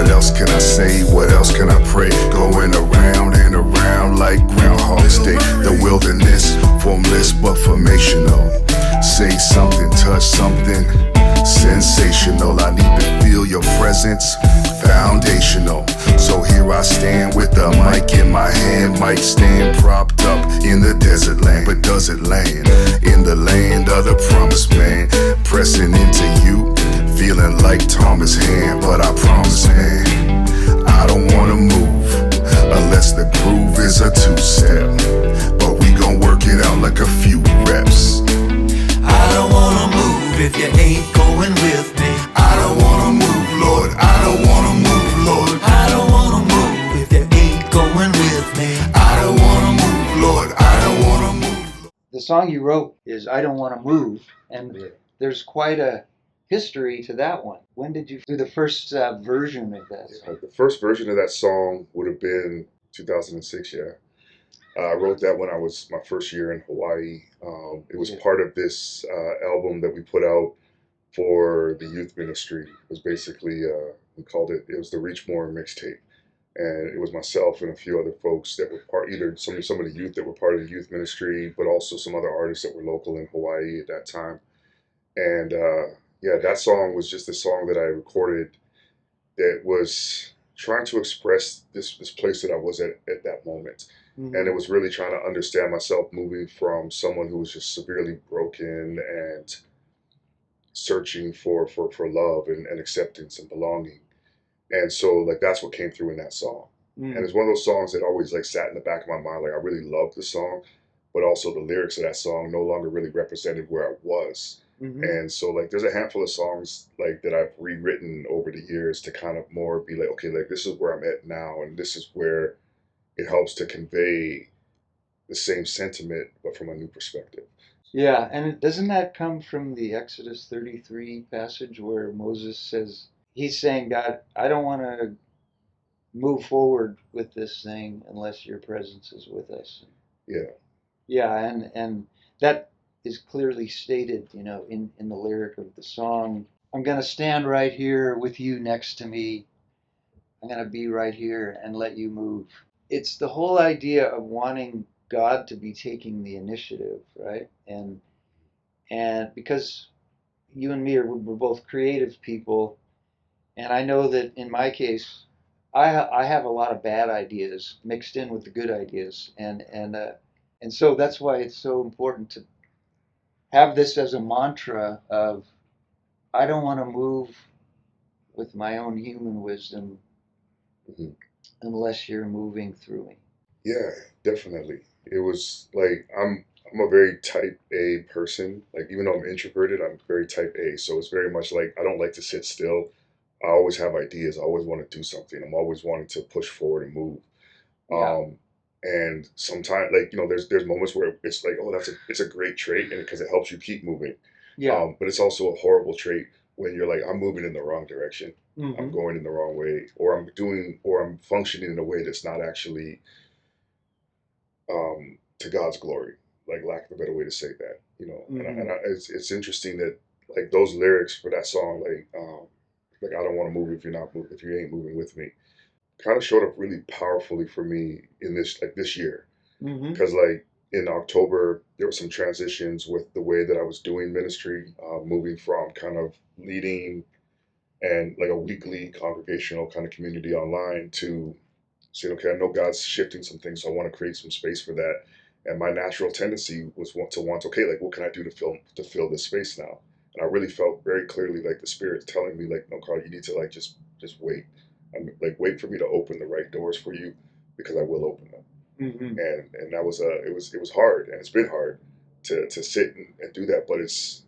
What else can I say? What else can I pray? Going around and around like Groundhog's Day. The wilderness, formless but formational. Say something, touch something sensational. I need to feel your presence, foundational. So here I stand with the mic in my hand. Mic stand propped up in the desert land. But does it land in the land of the promised man? Pressing into you, feeling like Thomas' hand. But I promise, man, I don't wanna move unless the groove is a two-step. But we gon' work it out like a few reps. I don't wanna move if you ain't going with me. I don't wanna move, Lord. I don't wanna move, Lord. I don't wanna move if you ain't going with me. I don't wanna move, Lord. I don't wanna move. The song you wrote is I Don't Want to Move, and there's quite a history to that one. When did you do the first version of that song? The first version of that song would have been 2006, yeah. I wrote that when I was my first year in Hawaii. It was part of this album that we put out for the youth ministry. It was basically, we called it was the Reach More mixtape. And it was myself and a few other folks that were either some of the youth that were part of the youth ministry, but also some other artists that were local in Hawaii at that time. And yeah, that song was just a song that I recorded that was trying to express this place that I was at that moment. Mm-hmm. And it was really trying to understand myself moving from someone who was just severely broken and searching for love and acceptance and belonging. And so like that's what came through in that song. Mm-hmm. And it's one of those songs that always like sat in the back of my mind. Like I really loved the song, but also the lyrics of that song no longer really represented where I was. Mm-hmm. And so like there's a handful of songs like that I've rewritten over the years to kind of more be like, okay, like this is where I'm at now, and this is where it helps to convey the same sentiment but from a new perspective. Yeah, and doesn't that come from the Exodus 33 passage where Moses says, he's saying, God, I don't want to move forward with this thing unless your presence is with us. Yeah. Yeah, and that is clearly stated, you know, in the lyric of the song. I'm going to stand right here with you next to me. I'm going to be right here and let you move. It's the whole idea of wanting God to be taking the initiative, right? And because you and me we're both creative people, and I know that in my case, I have a lot of bad ideas mixed in with the good ideas, and so that's why it's so important to have this as a mantra of I don't want to move with my own human wisdom unless you're moving through me. Yeah, definitely. It was like I'm a very type A person. Like even though I'm introverted, I'm very type A. So it's very much like I don't like to sit still. I always have ideas. I always want to do something. I'm always wanting to push forward and move. Yeah. And sometimes, like, you know, there's moments where it's like, oh, it's a great trait, and because it helps you keep moving. Yeah. But it's also a horrible trait when you're like, I'm moving in the wrong direction. Mm-hmm. I'm going in the wrong way, or I'm functioning in a way that's not actually to God's glory, like lack of a better way to say that, you know. Mm-hmm. And it's interesting that like those lyrics for that song, like I don't want to move if you ain't moving with me, kind of showed up really powerfully for me in this year, because like in October there were some transitions with the way that I was doing ministry, moving from kind of leading and like a weekly congregational kind of community online to saying, okay, I know God's shifting some things, so I want to create some space for that. And my natural tendency was okay, like what can I do to fill this space now? And I really felt very clearly like the Spirit telling me, like, no, Carl, you need to like just wait. Like wait for me to open the right doors for you, because I will open them. Mm-hmm. And that was it was hard, and it's been hard to sit and do that. But it's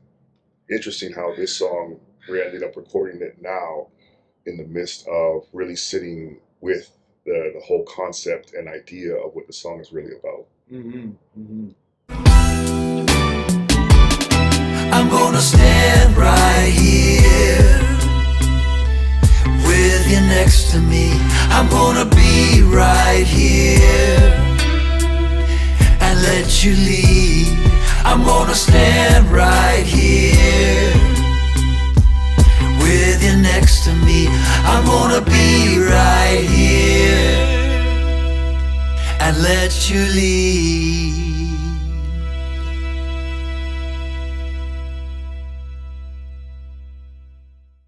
interesting how this song, we ended up recording it now in the midst of really sitting with the whole concept and idea of what the song is really about. Mm-hmm. Mm-hmm. I'm gonna stand right here with you next to me. I'm gonna be right here and let you lead. I'm gonna stand right here with you next next to me. I'm gonna be right here and let you lead.